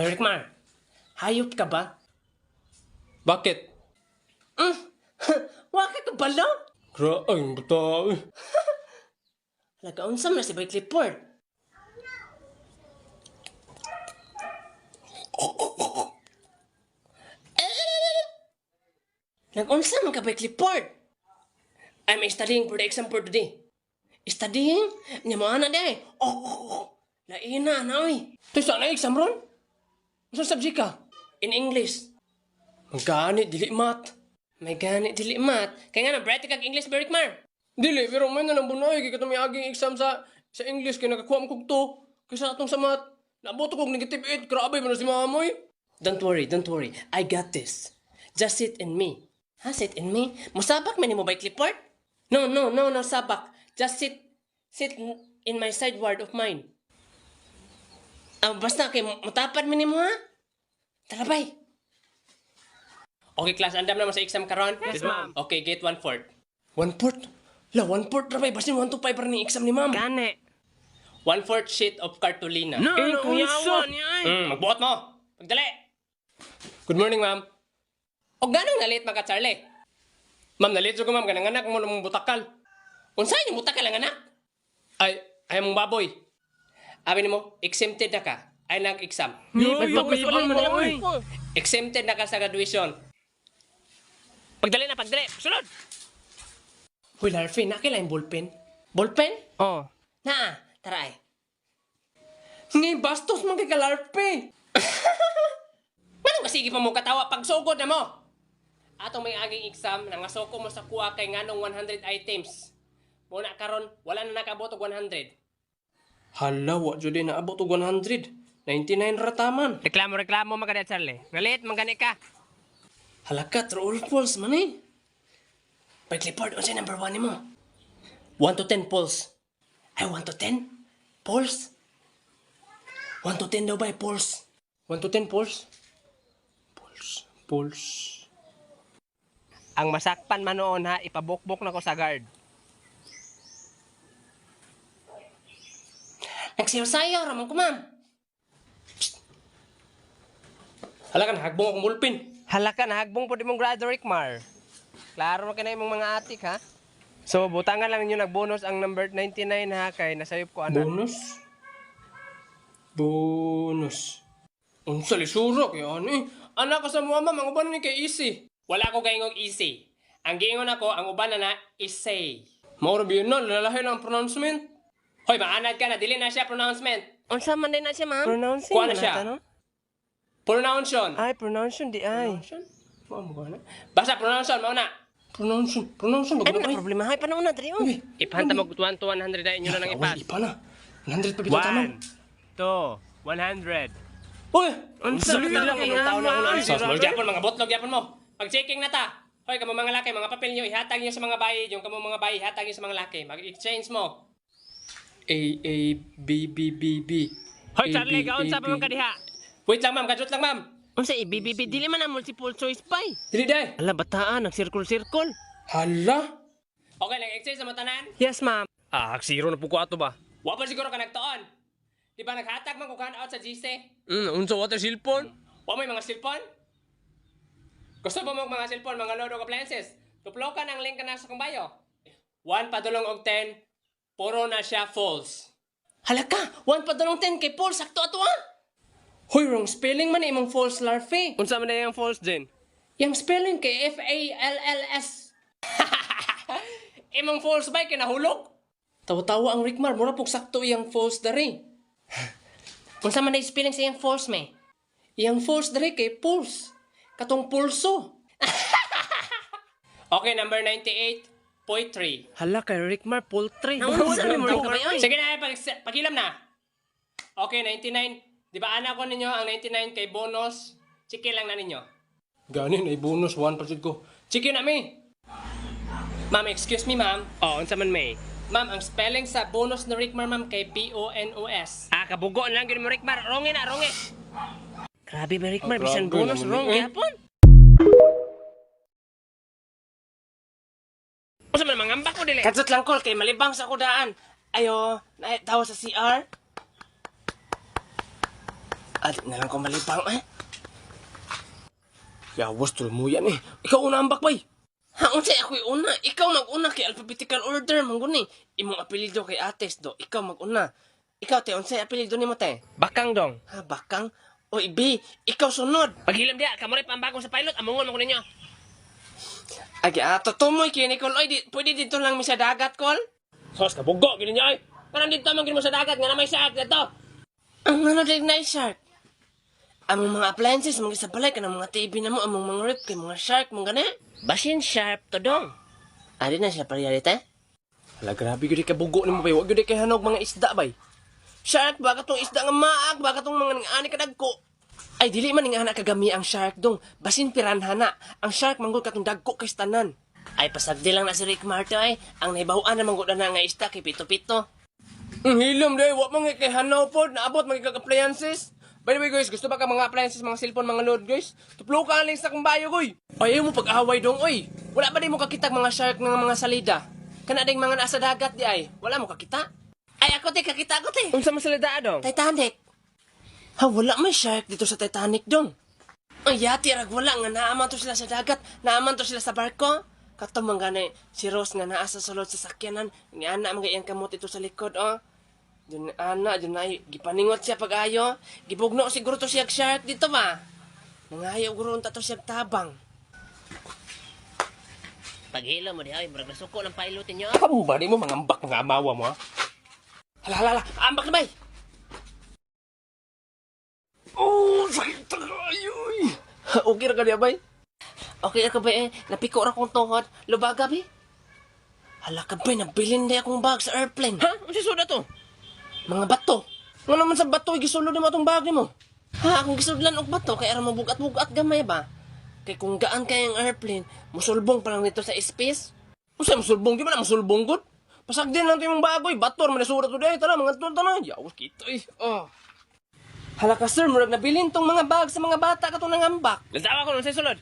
Rikmar, hayop ka ba? Bakit? Waka ka ba lang? Graang bata. Nagkaunsam na si Bay Clifford. Nag-unsam ka Bay Clifford. I'm studying for the exam for today. Studying? Nya mo ana day. Laina na oy. Ito saan na exam ron? Saan subject ka? In English. Magkani, dili mat. May gani dili mat. Kaya nga na bright kag English Bay Rikmar. Dili, pero may na lang bunay. Kaya kami aging exam sa English. Kaya nakakuha mo kog to. Kaya atong sa mat. Naboto kog negative 8. Grabe mo na si mamoy. Don't worry. I got this. Just sit in me. Ha, sit in me? Musabak man mo Bay Clifford? No, sabak. Just sit in my sideward of mine. Basta kay matapad man mo ha? Tara bay. Okay class, andam naman sa exam karon? Yes, ma'am. Okay, get 1/4. 1/4? La, 1/4 na ba? Basin 1 to 5 pa rin yung exam ni ma'am. Gani. 1/4 sheet of cartolina. No, kuyawan Magbuot mo. Pagdali. Good morning, ma'am. O ganong nalit mga Charlie? Ma'am, nalito ko ma'am. Ganang anak mo namang butakal. Unsay ni muta ka lang anak? Ay mong baboy. Abi nimo, exempted na ka. Ay nag-exam. Nagbagus pa naman na oy. Exempted na ka sa graduation. Pagdali. Sunod. Hoy, Larfin, nakilain ballpen? Ballpen? Oh. Naa, tara ay. Ni bastos man kay kalarpe. Ano ba sige pa mo katawa pag sugod na mo? Atong may aging exam, nangasoko mo sa kuha kay nganong 100 items. Muna karon, wala na nakabot og 100. Hala, wa jud na abot og 100. 99 rataman. Reklamo mga kadya Charlie. Ngalit, manggani ka. Halaka, true or false man eh. By Clifford, unsay number 1 nimo? 1 to 10 pulse. Ay, 1 to 10? Pulse? 1 to 10 daw ba, pulse? 1 to 10 pulse. Pulse. Ang masakpan man noon ha, ipabukbok na ko sa guard. Nagsayaw-sayaw ramon ko, ma'am. Hala ka, nahagbong akong bulpin. Halaka na hagbong po di mong grado Rikmar. Klaro na kinay mong mga atik ha. So butangan lang ninyo nagbonus ang number 99 ha kay nasayop ko anak. Bonus. Unsa lisura kay ani? Anak ka sa mga ma'am, ang uban ni kay easy. Wala ko gayong easy. Ang giingon ako, ang uban na essay. Maura biyon na, lalahi lang ang pronouncement. Hoy, maanad ka na, dili na siya pronouncement. Unsa man din na siya ma'am? Pronouncing Kuha na siya. no? Pronunciation. Ay, pronunciation di ay. Basta pronunciation, mauna. Pronunciation. Ay, Bago na na problema. Hay, paano na, Trio? Ipanta mo 1 to 100 na inyo na lang ipas. Ipa na. 100 pa bitaw taman. 2, 100. Uy! Unsa Sabi man lang, lang anong taon na ang ako na. Magyapon, mga botlog, yapon mo. Pag-checking na ta. Hoy, kamo mga laki, mga papel nyo, ihatag nyo sa mga bayi. Yung kamo mga bayi, ihatag nyo sa mga laki. Mag-exchange mo. A. Hoy, Charlie, gaon sa pa man kadiha. Wait lang, ma'am. Kadjot lang, ma'am. Unsa ibibibi dili man ang multiple choice pa. Dili day. Ala bataan, nag-circle-circle. Hala. Okay, nag-exchange sa mga tanan. Yes, ma'am. Zero na po ko ato ba? Wa pa siguro ka nagtoon. Di ba naghatag man kung out sa GC? Unsa water cellphone? Wa may mga cellphone? Gusto ba mo mga cellphone, mga load of appliances? Tuplo ka ng link ka na sa kong bio. 1 padulong og 10, puro na siya false. Halaka, 1 padulong 10 kay false, sakto ato ah. Hoy, wrong spelling man imong false larfe. Unsa man yung false din? Yang spelling kay F-A-L-L-S. Imong false ba kay nahulog? Tawa-tawa ang Rikmar, mura pug sakto iyang false dari. Unsa man na spelling sa iyang false me? Iyang false dari kay pulse. Katong pulso. Okay, number 98, poetry. Hala kay Rikmar poultry. Sige na, pagilam na. Okay, 99. Di ba anak ko ninyo ang 99 kay bonus? Chiki lang na ninyo. Gani na bonus 1 pa jud ko. Chiki na mi. Ma'am, excuse me, ma'am. Oh, unsa man may? Ma'am, ang spelling sa bonus na Rikmar, ma'am, kay B-O-N-O-S. Kabugo lang gyud mo Rikmar. Rongi na, rongi. Grabe ba Rikmar, Grabe bisan bonus naman wrong eh. gyapon. Unsa man mangambak ko dili? Kadsot lang call kay malibang sa kudaan. Ayo, tawo sa CR. Di na lang ko malipang eh. Yawas, tulmo yan eh. Ikaw una ambak bay. Ha, unsay ako yung una. Ikaw mag-una kay alphabetical order, mangguni. Imong apelido kay Ates do. Ikaw mag-una. Ikaw te, unsay apelido nimo te? Bakang dong. Ha, Bakang? Oy, B, ikaw sunod. Paghilam dia, kamuray pambagong sa pilot, amungon mo ko ninyo. Ay, tutumoy kini Kol. Oy, pwede dito lang mi sa dagat, Kol? Sos, kabugo, gini niyo ay. Parang dito man gini mo sa dagat, nga na may shark dito. Ang ano din na shark? Among mga appliances, mga isa balay ka ng mga TV na mo, among mga rip, kay mga shark, mga gani. Basin sharp to dong. Adi na siya pariyalite? Hala, grabe yun kay bugo ni mo bay. Huwag yun kay hanog mga isda bay. Shark, baka tong isda nga maag, baka tong mga nang-ani kadagko. Ay, dili man nga kagami ang shark dong. Basin piranhana. Ang shark manggol katong dagko kay tanan. Ay, pasagdi lang na si Rick Marto ay. Ang naibahuan na manggol na nga isda kay pito-pito. Ang hilom day, wag mga kay hanaw pod, naabot mga appliances. By the way guys, gusto ba ka mga appliances, mga cellphone, mga load guys? Tuplo ka lang sa kong bayo goy. Ay, ayaw mo pag-away dong, oy. Wala ba di mo kakitag mga shark ng mga salida? Kana ding mga nasa dagat di ay. Wala mo kakita? Ay, ako te, kakita ko te. Unsa masalida dong? Titanic. Ha, wala may shark dito sa Titanic dong. Ay, yati rag wala nga naaman to sila sa dagat, naaman to sila sa barko. Kato man gani, si Rose nga naa sa sulod sa sakyanan, ni ana mga iyang kamot ito sa likod, oh. Dun ana, dun ay, gipaningot siya pag-ayo. Gibugno siguro to siya shark dito ba? Nangayo guro unta to siya tabang. Paghilo mo di ay, murag nasuko ng pilot ninyo. Kamu ba di mo mga ambak mga amawa mo ha? Hala, ambak na bay. Oh, sakit tayo eh. Okay ra ka di bay? Okay ako ba eh, napiko ra kong tuhod, lubaga ba? Hala ka ba, nabilin na akong bag sa airplane. Ha? Unsa suda to? Mga bato. Nga naman sa bato, gisulod mo itong bagay mo. Ha, akong gisudlan og bato, kaya ara mabugat-bugat gamay ba? Kaya kung gaan kaya ang airplane, musulbong pa lang nito sa space. Usay musulbong, di ba na musulbong gud? Pasag din lang ito yung bagoy, bator, may nasura to day, tala, mga tulta na. Yawas kita eh. Oh. Hala ka sir, murag nabilin tong mga bag sa mga bata katong nangambak. Lantawa ko nun sa sulod.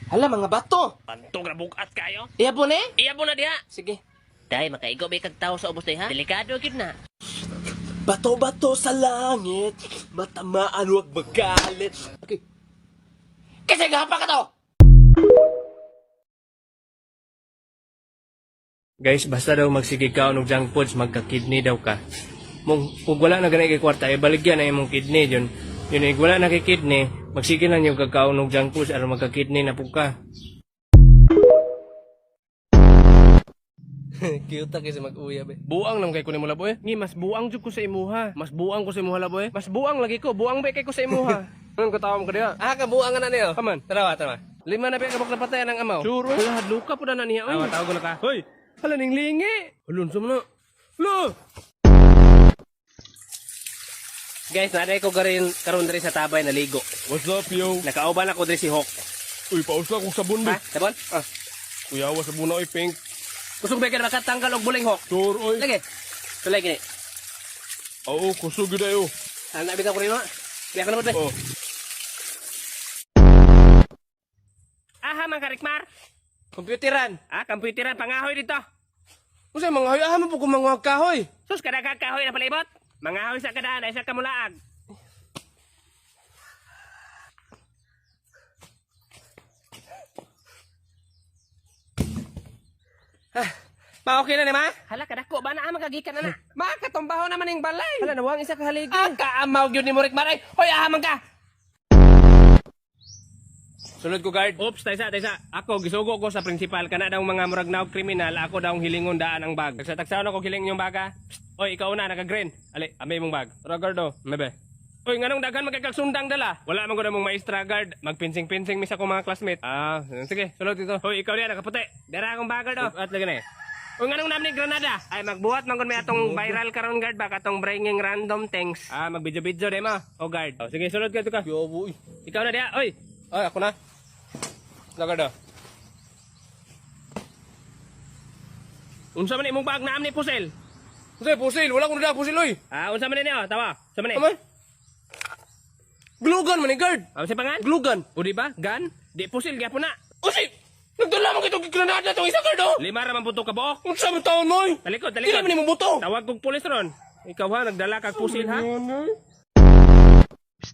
Hala, mga bato. Pantog na bukat kayo. Iya po ne? Iya po na diha. Sige. Dahil makaigo ba kag tao sa ubos day ha? Delikado gid na. Bato-bato sa langit, matamaan wag magalit. Okay. Kasi gapa ka to! Guys, basta daw magsigig ka og junk foods, magka-kidney daw ka. Kung wala na ganay kay kwarta, ibaligyan na imong kidney yun. Yun, wala na kay kidney, magsige lang yung kakaon og junk foods, aron magka-kidney na po ka. Cute kasi mag-uya be. Buang nang kay kunin mo laboy. Ngi mas buang jud ko sa imuha. Mas buang ko sa imuha laboy. Mas buang lagi ko. Buang ba kay ko sa imuha. Anong katawam ka diya? Ah, kabuang na niyo. Kaman, tarawa. 5 na ba kabok na patayan ng amaw? Sure. Wala hadluka po na niya. Oy. Tawag ko na ka. Hoy, hala ning lingi. Ulun sa mo. Lo. Guys, naday ko karon diri sa tabay na ligo. What's up, yo? Nakauban ako diri si Hawk. Uy, paus na kung sabon be. Ha? Sabon? Ah. Kuya, wa sabon na oy pink. Kusog ba ka makatanggal og buling Hawk? Sure, oy. Lagi. Tulay gini. Oo, kusog gid ayo. Ana bitaw ko rin ha. Biya ka na ba? Oh. Aha, mga karikmar. Computeran. Ah, computeran. Pangahoy dito. Usay mga hayahan mo po kung mga kahoy. Sus, kada kakahoy na palibot. Mangahoy sa kadaan ay sa kamulaag. Ma-okay na ni ma? Hala, kadako ba na magagikan na na? Ma, katumbaho naman yung balay. Hala, nawang isa kahaligi. Ah, kaamaw yun ni Murik Maray. Hoy, ahamang ka. Sulod ko guard. Oops, taysa. Ako, gisugo ko sa principal. Kana daw mga murag na kriminal. Ako daw hilingon daan ang bag. Tagsa-tagsaon ako hiling yung baga. Oy, ikaw na, naka-green. Ali, amay mong bag. Ragardo. Mebe. Oy, nganong daghan magkakagsundang dala? Wala man ko na mong maestra guard. Magpinsing-pinsing misa ko mga classmate. Ah, sige, sulod dito. Hoy, ikaw diyan, nakaputi. Dara akong baga do. At lagi na eh. Oy, nganong namin ni Granada? Ay, magbuhat man kun may atong viral karon guard ba katong bringing random things. Ah, magbidyo-bidyo de ma. O guard. Oh, sige, sulod ka to ka. Yo, boy. Ikaw na diya. Oy. Ay, ako na. Ragardo. Unsa man imong bag na amni pusel? Usay, pusil. Wala ko na pusil, oy. Ah, unsa man niyo? Tawa. Unsa man ni? Aman. Glugan man ni guard. Ano si pangan? Glugan. O di ba? Gan? Di pusil gyapon na. Usay! Nagdala mo kitong granada itong isa, guard, oh! 5 ra man puto ka buok. Ang sabi taon mo, oy! Talikod, Hindi naman talikod. mo buto! Tawag kog pulis ron. Ikaw ha, nagdala kag pusil ha. Ano?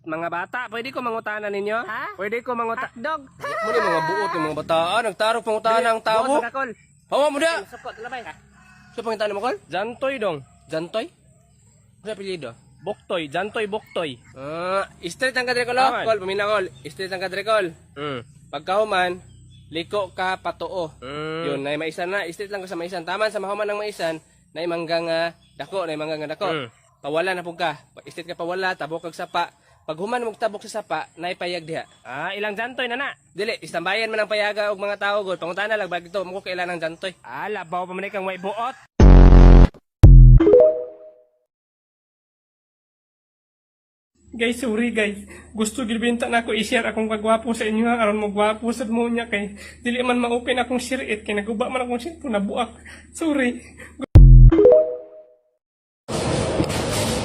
mga bata, pwede ko mangutanan ninyo? Ha? Pwede ko manguta... Dog. Muna mga buot ng mga bataan, nagtarong pangutanan ang tao. Buot ka, Kol. Hawa mo da! Sukot, labay. Sa pangutanan mo, Kol? Jantoy dong. Jantoy? Ano apelyido? Boktoy, Jantoy Boktoy. Straight ang kadre, Kol. Aman. Kol, pamina, Kol. Straight ang kadre, Kol. Pagkahuman, liko ka patuo. Yun, na maisan na. Straight lang ko sa maisan. Taman sa mahuman ng maisan, na imanggang dako, na imanggang dako. Pawala na po ka. Straight ka pawala, tabok kag sapa. Pag human mong tabok sa sapa, naipayag diha. Ilang Jantoy na na? Dili, istambayan man ang payaga og mga tao gud. Pangunta na lang bag ito, mo kailan ng jantoy. Labaw pa man kang may buot. Guys, sorry guys. Gusto gilbinta na ako i-share akong kagwapo sa inyo ha. Aron mo gwapo sa mo niya kay dili man ma-open akong share it kay naguba man akong cellphone nabuak. Sorry.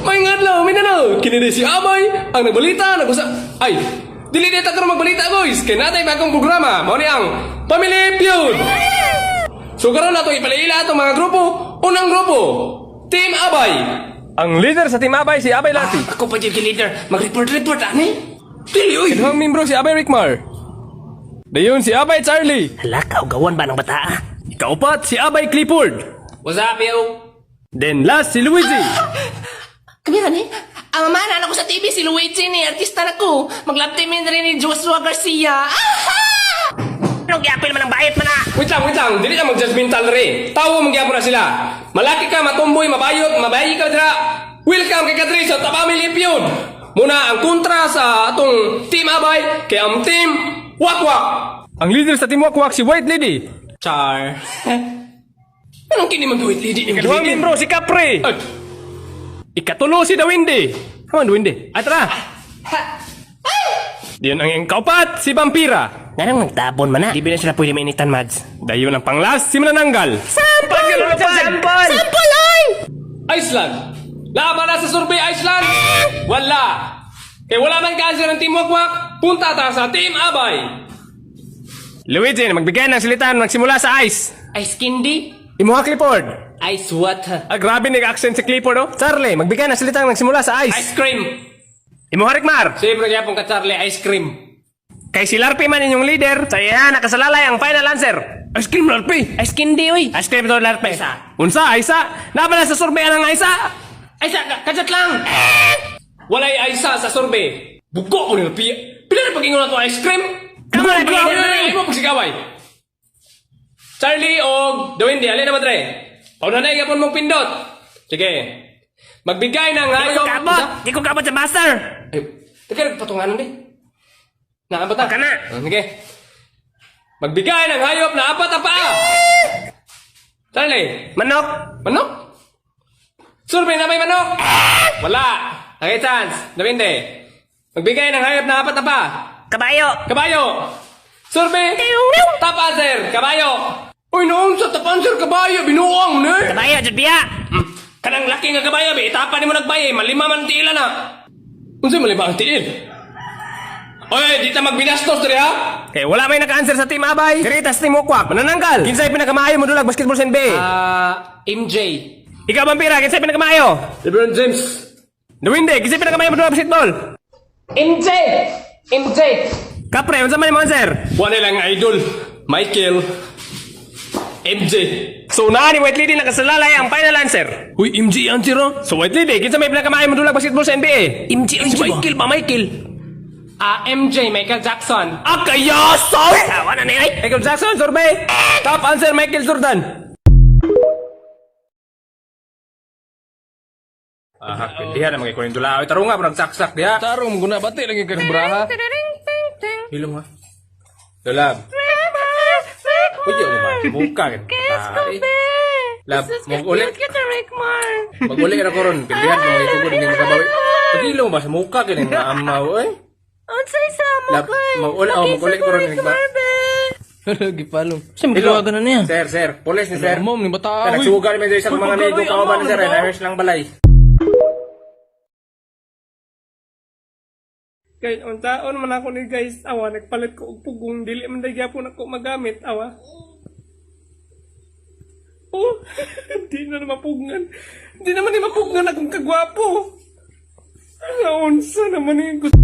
May ngadlaw, minanaw. Kini si Amay ang nagbalita, ay, dili dito ka magbalita, boys. Kay natay bagong programa, mao ni ang Family Feud. So karon nato ipalaila atong mga grupo. Unang grupo, Team Abay. Ang leader sa Team Abay si Abay Lati. Ako pa dyan leader. Mag-report ani? Dili, uy. Kinuhang membro si Abay Rickmar. Dayon si Abay Charlie. Hala, gawan ba ng bata? Ikaupat si Abay Clifford. What's up, yo? Then last si Luigi. Kamira ni? Ang mamahanan ako sa TV, si Luigi ni, artista na ko. Mag-love team in rin ni Joshua Garcia. Anong gyapil man ang bayit man na? Wait lang. Dili na mag-judgmental rin. Tawo magyapon na sila. Malaki ka, matumboy, mabayot, mabayi ka dira. Welcome kay Kadri sa Family Feud. Muna ang kontra sa atong Team Abay kay ang Team Wakwak. Ang leader sa Team Wakwak si White Lady. Char. Anong kini mag-white lady? Ikaduhang membro si Capri. Ay. Ikatulo si Dawindi. Haman Dawindi. Ay tara. Diyon ang kaupat si Vampira. Narang nagtabon man na. Di ba na sila pwede mainitan, Mads? Dayon ang panglas si Manananggal. Sample! Sample, oy! Iceland. Laban na sa survey Iceland. Wala. Kaya wala man cancer ng Team Wakwak. Punta ta sa Team Abay. Luigi, magbigay ng silitan magsimula sa ice. Ice candy? Imuha Clifford. Ice water. Grabe nag-accent si Clifford, oh. Charlie, magbigay ng silitan magsimula sa ice. Ice cream. Imuha Rickmar. Siyempre kaya pong ka Charlie, ice cream. Kay si Larpi man inyong leader, sa iya nakasalalay ang final answer. Ice cream, Larpi. Ice candy, oy! Ice cream to, Larpi. Isa. Unsa, Isa? Laban na sa survey ng Isa. Ay, kajat lang! Walay Aisa sa survey. Buko ko nila piya. Pila na pag-ingon na to ice cream? Come on, Grabe Peter. na mo pagsigaway. Charlie o Dawindi, alin na madre? Paunanay ka po mong pindot. Sige. Magbigay ng hayop. Di ko kabot sa master! Ay, teka, patunganan di. Naabot na. Baka na. Sige. Magbigay ng hayop na apat na paa. Charlie, Manok! manok? Survey na may manok? Wala. Okay, chance. Dawindi. Magbigay ng hayop na apat na paa. Kabayo! Kabayo. Survey. Top answer. Kabayo. Uy, noon sa top answer, kabayo. Binuang mo na eh. Kabayo, dyan biya! Kanang laki nga kabayo, be. Itapan mo nagbay. Malima man tiila na. Unsay malima ang tiil? Oy, di ta magbinastos diri ha. Okay, wala may naka-answer sa Team Abay. Kirita sa Team Wakwak. Manananggal. Kinsay pinakamaayo mo dulag basketball sa NBA? MJ. Ikaw, Vampira, kinsay pinakamayo? LeBron James. Dawindi, kinsay pinakamayo mo dulag basketball? MJ. MJ. Kapre, unsa man mo answer? Wala lang idol. Michael. MJ. So naa ni White Lady nakasalalay ang final answer. Uy, MJ answer oh. So White Lady, kinsa may pinakamayo mo dulag basketball sa NBA? MJ, Si Michael ba, Michael? MJ, Michael Jackson. Akayasan! Tawa na na ay! Michael Jackson, survey. Top answer, Michael Jordan. Pindihan na mga ikunin dula. Tarong nga, parang saksak diha. Tarong guna bati lagi ka ng braha. Hilong ha. Dulab. Uyo mo ba? Buka kan. Lab, mag-uli. Mag-uli ka na ko ron. Pindihan na mga itugod hindi makabawi. Pag-ilo mo ba sa muka ka ng amaw eh? Unsay sama Lab, mag-uli. Mag-uli ko ron. Gipalong. Hello. Sir. Police ni sir. Mom ni bata. Nagsuga ni Mendoza sa mga amigo kauban ni sir. Nahers lang balay. Guys, untaon man ako ni guys. Awa, nagpalit ko og pugong. Dili man dahil gyapon ako magamit. Awa. Oh, di na mapugngan. Di naman ni mapugngan akong kagwapo. Naunsa naman yung gusto.